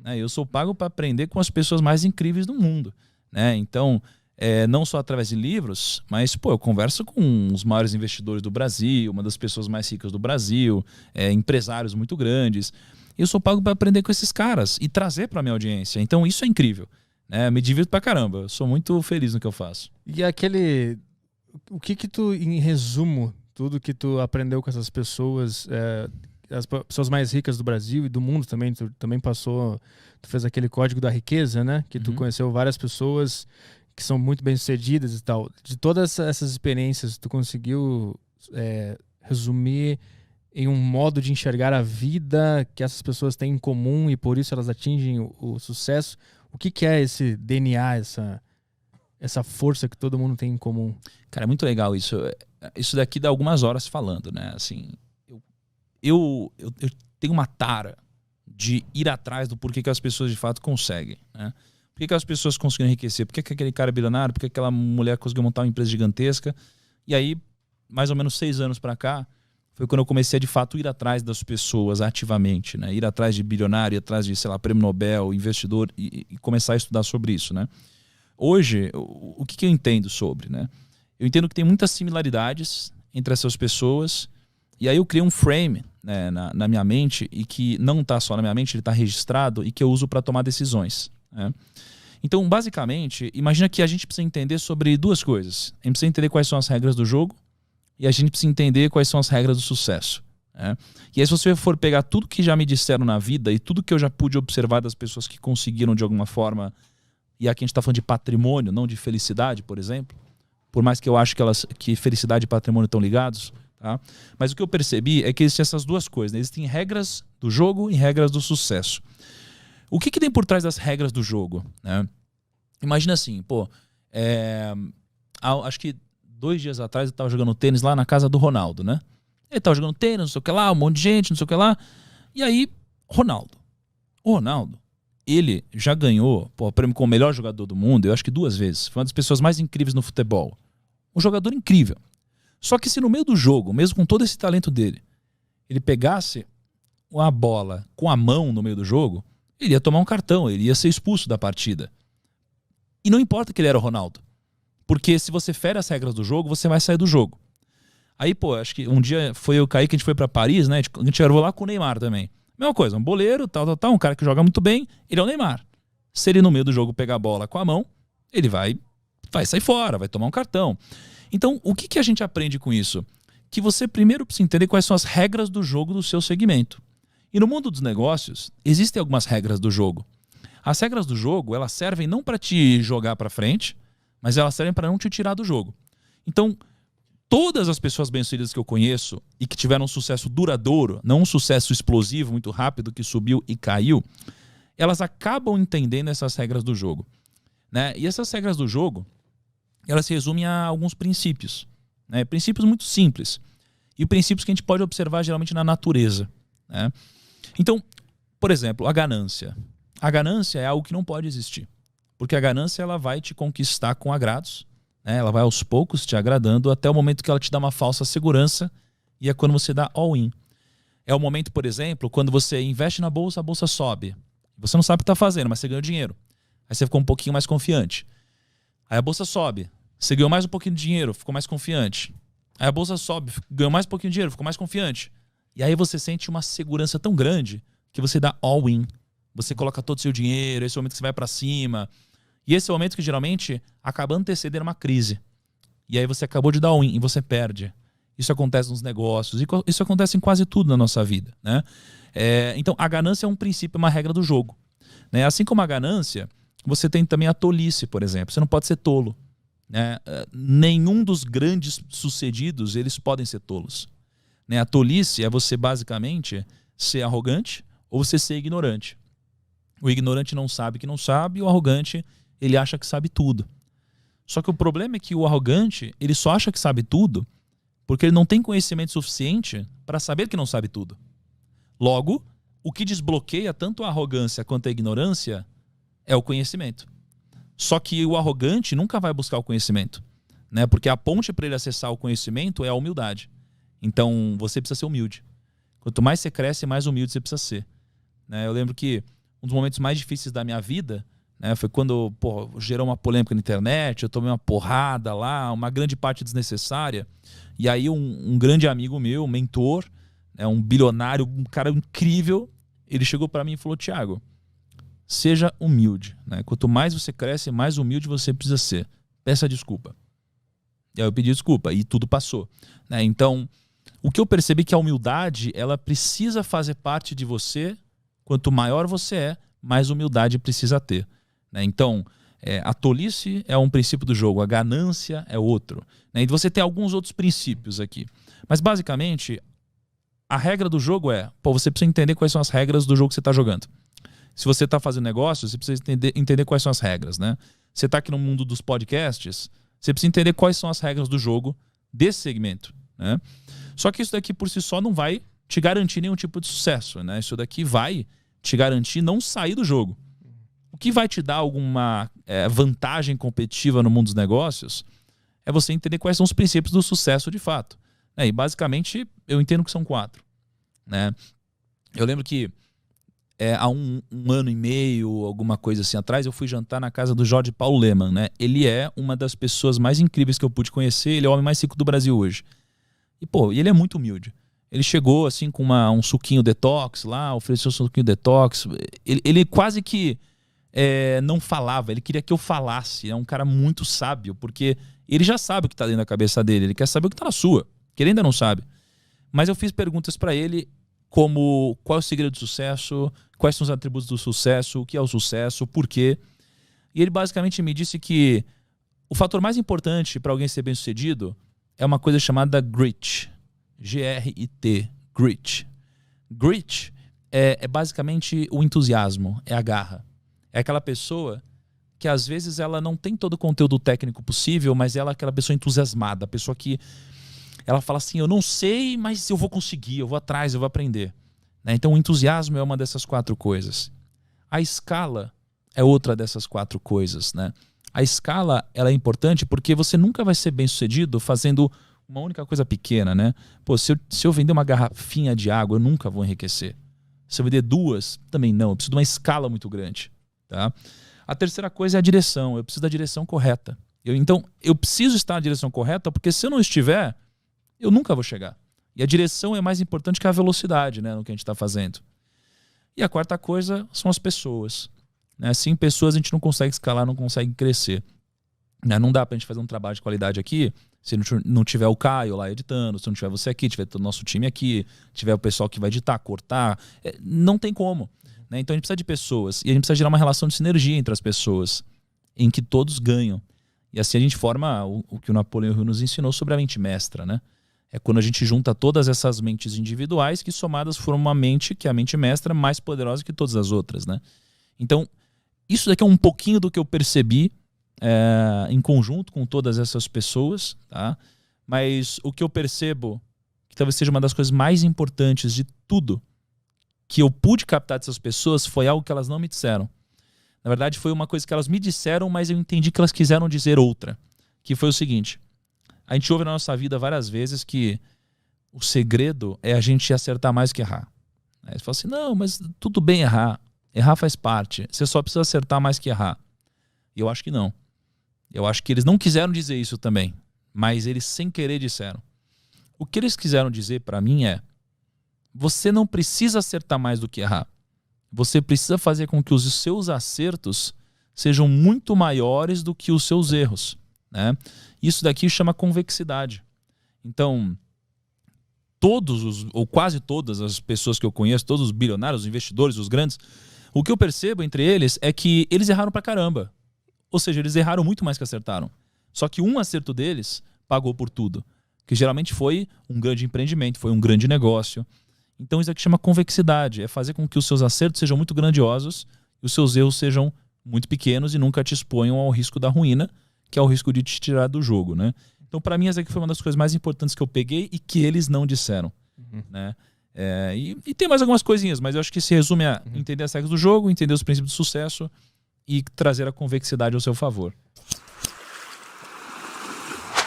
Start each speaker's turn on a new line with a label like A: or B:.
A: né? Eu sou pago para aprender com as pessoas mais incríveis do mundo, né? Então, não só através de livros, mas pô, eu converso com os maiores investidores do Brasil, uma das pessoas mais ricas do Brasil, empresários muito grandes. Eu sou pago para aprender com esses caras e trazer para minha audiência. Então isso é incrível, né? Me divirto pra caramba. Eu sou muito feliz no que eu faço.
B: E o que tu, em resumo, tudo que tu aprendeu com essas pessoas, as pessoas mais ricas do Brasil e do mundo também, tu também passou, tu fez aquele código da riqueza, né? Que tu conheceu várias pessoas que são muito bem-sucedidas e tal. De todas essas experiências, tu conseguiu resumir em um modo de enxergar a vida que essas pessoas têm em comum e por isso elas atingem o sucesso? O que é esse DNA, essa força que todo mundo tem em comum?
A: Cara, é muito legal isso. Isso daqui dá algumas horas falando, né? Assim, eu tenho uma tara de ir atrás do porquê que as pessoas de fato conseguem, né? Por que as pessoas conseguiram enriquecer? Por que aquele cara é bilionário? Por que aquela mulher conseguiu montar uma empresa gigantesca? E aí, mais ou menos 6 anos para cá, foi quando eu comecei a de fato ir atrás das pessoas ativamente, né? Ir atrás de bilionário, ir atrás de, sei lá, prêmio Nobel, investidor e começar a estudar sobre isso, né? Hoje, o que eu entendo sobre, né? Eu entendo que tem muitas similaridades entre essas pessoas e aí eu criei um frame, né, na minha mente e que não está só na minha mente, ele está registrado e que eu uso para tomar decisões, né? Então, basicamente, imagina que a gente precisa entender sobre 2 coisas. A gente precisa entender quais são as regras do jogo e a gente precisa entender quais são as regras do sucesso, né? E aí, se você for pegar tudo que já me disseram na vida e tudo que eu já pude observar das pessoas que conseguiram de alguma forma, e aqui a gente está falando de patrimônio, não de felicidade, por exemplo, por mais que eu acho que felicidade e patrimônio estão ligados, tá? Mas o que eu percebi é que existem essas 2 coisas, né? Existem regras do jogo e regras do sucesso. O que tem por trás das regras do jogo, né? Imagina assim, pô, acho que 2 dias atrás eu estava jogando tênis lá na casa do Ronaldo, né? Ele estava jogando tênis, não sei o que lá, um monte de gente, não sei o que lá. E aí, o Ronaldo, ele já ganhou o prêmio como o melhor jogador do mundo, eu acho que 2 vezes. Foi uma das pessoas mais incríveis no futebol. Um jogador incrível. Só que se no meio do jogo, mesmo com todo esse talento dele, ele pegasse uma bola com a mão no meio do jogo, ele ia tomar um cartão, ele ia ser expulso da partida. E não importa que ele era o Ronaldo. Porque se você fere as regras do jogo, você vai sair do jogo. Aí, pô, acho que um dia foi eu e o Kaique, a gente foi pra Paris, né? A gente gravou lá com o Neymar também. Mesma coisa, um boleiro, tal, um cara que joga muito bem, ele é o Neymar. Se ele no meio do jogo pegar a bola com a mão, ele vai sair fora, vai tomar um cartão. Então, o que a gente aprende com isso? Que você primeiro precisa entender quais são as regras do jogo do seu segmento. E no mundo dos negócios, existem algumas regras do jogo. As regras do jogo, elas servem não para te jogar para frente, mas elas servem para não te tirar do jogo. Então, todas as pessoas bem-sucedidas que eu conheço e que tiveram um sucesso duradouro, não um sucesso explosivo, muito rápido, que subiu e caiu, elas acabam entendendo essas regras do jogo, né? E essas regras do jogo, elas se resumem a alguns princípios, né? Princípios muito simples. E princípios que a gente pode observar geralmente na natureza, né? Então, por exemplo, a ganância. A ganância é algo que não pode existir. Porque a ganância ela vai te conquistar com agrados, né? Ela vai aos poucos te agradando até o momento que ela te dá uma falsa segurança e é quando você dá all-in. É o momento, por exemplo, quando você investe na bolsa, a bolsa sobe. Você não sabe o que está fazendo, mas você ganhou dinheiro. Aí você ficou um pouquinho mais confiante. Aí a bolsa sobe. Você ganhou mais um pouquinho de dinheiro, ficou mais confiante. Aí a bolsa sobe, ganhou mais um pouquinho de dinheiro, ficou mais confiante. E aí você sente uma segurança tão grande que você dá all-in. Você coloca todo o seu dinheiro, esse é o momento que você vai para cima. E esse é o momento que geralmente acaba antecedendo uma crise. E aí você acabou de dar all-in e você perde. Isso acontece nos negócios, isso acontece em quase tudo na nossa vida, né? Então a ganância é um princípio, uma regra do jogo, né? Assim como a ganância, você tem também a tolice, por exemplo. Você não pode ser tolo, né? Nenhum dos grandes sucedidos eles podem ser tolos, né? A tolice é você basicamente ser arrogante ou você ser ignorante. O ignorante não sabe que não sabe, e o arrogante ele acha que sabe tudo. Só que o problema é que o arrogante ele só acha que sabe tudo porque ele não tem conhecimento suficiente para saber que não sabe tudo. Logo, o que desbloqueia tanto a arrogância quanto a ignorância é o conhecimento. Só que o arrogante nunca vai buscar o conhecimento, né? Porque a ponte para ele acessar o conhecimento é a humildade. Então, você precisa ser humilde. Quanto mais você cresce, mais humilde você precisa ser, né? Eu lembro que um dos momentos mais difíceis da minha vida, né? Foi quando, pô, gerou uma polêmica na internet, eu tomei uma porrada lá, uma grande parte desnecessária. E aí um grande amigo meu, um mentor, né, um bilionário, um cara incrível, ele chegou para mim e falou: Thiago, seja humilde, né? Quanto mais você cresce, mais humilde você precisa ser. Peça desculpa. E aí eu pedi desculpa e tudo passou, né? Então, o que eu percebi é que a humildade, ela precisa fazer parte de você. Quanto maior você é, mais humildade precisa ter, né? Então, a tolice é um princípio do jogo, a ganância é outro, né? E você tem alguns outros princípios aqui. Mas, basicamente, a regra do jogo é, pô, você precisa entender quais são as regras do jogo que você está jogando. Se você está fazendo negócio, você precisa entender quais são as regras, né? Você está aqui no mundo dos podcasts, você precisa entender quais são as regras do jogo desse segmento, né? Só que isso daqui por si só não vai te garantir nenhum tipo de sucesso, né? Isso daqui vai te garantir não sair do jogo. O que vai te dar alguma vantagem competitiva no mundo dos negócios é você entender quais são os princípios do sucesso de fato. E basicamente eu entendo que são 4, né? Eu lembro que há um ano e meio, alguma coisa assim atrás, eu fui jantar na casa do Jorge Paulo Lemann, né? Ele é uma das pessoas mais incríveis que eu pude conhecer, ele é o homem mais rico do Brasil hoje. E, pô, ele é muito humilde. Ele chegou assim com um suquinho detox lá, ofereceu um suquinho detox. Ele quase que não falava, ele queria que eu falasse. É um cara muito sábio, porque ele já sabe o que está dentro da cabeça dele, ele quer saber o que está na sua, que ele ainda não sabe. Mas eu fiz perguntas para ele como qual é o segredo do sucesso, quais são os atributos do sucesso, o que é o sucesso, por quê. E ele basicamente me disse que o fator mais importante para alguém ser bem-sucedido é uma coisa chamada grit. G-R-I-T. Grit. Grit é basicamente o entusiasmo, é a garra. É aquela pessoa que às vezes ela não tem todo o conteúdo técnico possível, mas ela é aquela pessoa entusiasmada, a pessoa que ela fala assim, eu não sei, mas eu vou conseguir, eu vou atrás, eu vou aprender, né? Então o entusiasmo é uma dessas 4 coisas. A escala é outra dessas 4 coisas, né? A escala ela é importante porque você nunca vai ser bem sucedido fazendo uma única coisa pequena, né? Pô, se eu vender uma garrafinha de água, eu nunca vou enriquecer. Se eu vender 2, também não. Eu preciso de uma escala muito grande, tá? A terceira coisa é a direção. Eu preciso da direção correta. Então, eu preciso estar na direção correta porque se eu não estiver, eu nunca vou chegar. E a direção é mais importante que a velocidade, né, no que a gente está fazendo. E a quarta coisa são as pessoas, né? Sem pessoas a gente não consegue escalar, não consegue crescer. Não dá pra gente fazer um trabalho de qualidade aqui se não tiver o Caio lá editando, se não tiver você aqui, tiver todo o nosso time aqui, tiver o pessoal que vai editar, cortar. Não tem como, né? Então a gente precisa de pessoas e a gente precisa gerar uma relação de sinergia entre as pessoas em que todos ganham. E assim a gente forma o que o Napoleão Hill nos ensinou sobre a mente mestra, né? É quando a gente junta todas essas mentes individuais que somadas formam uma mente que é a mente mestra mais poderosa que todas as outras, né? Então isso daqui é um pouquinho do que eu percebi em conjunto com todas essas pessoas, tá? Mas o que eu percebo que talvez seja uma das coisas mais importantes de tudo que eu pude captar dessas pessoas foi algo que elas não me disseram. Na verdade foi uma coisa que elas me disseram, mas eu entendi que elas quiseram dizer outra, que foi o seguinte: a gente ouve na nossa vida várias vezes que o segredo é a gente acertar mais que errar. Aí você fala assim, não, mas tudo bem errar faz parte, você só precisa acertar mais que errar. E eu acho que não. Eu acho que eles não quiseram dizer isso também, mas eles sem querer disseram. O que eles quiseram dizer para mim é: você não precisa acertar mais do que errar. Você precisa fazer com que os seus acertos sejam muito maiores do que os seus erros, né? Isso daqui chama convexidade. Então, ou quase todas as pessoas que eu conheço, todos os bilionários, os investidores, os grandes, o que eu percebo entre eles é que eles erraram pra caramba. Ou seja, eles erraram muito mais que acertaram. Só que um acerto deles pagou por tudo. Que geralmente foi um grande empreendimento, foi um grande negócio. Então isso aqui chama convexidade. É fazer com que os seus acertos sejam muito grandiosos e os seus erros sejam muito pequenos e nunca te exponham ao risco da ruína, que é o risco de te tirar do jogo, né? Então para mim essa aqui foi uma das coisas mais importantes que eu peguei e que eles não disseram, né? E tem mais algumas coisinhas, mas eu acho que se resume a entender as regras do jogo, entender os princípios do sucesso e trazer a convexidade ao seu favor.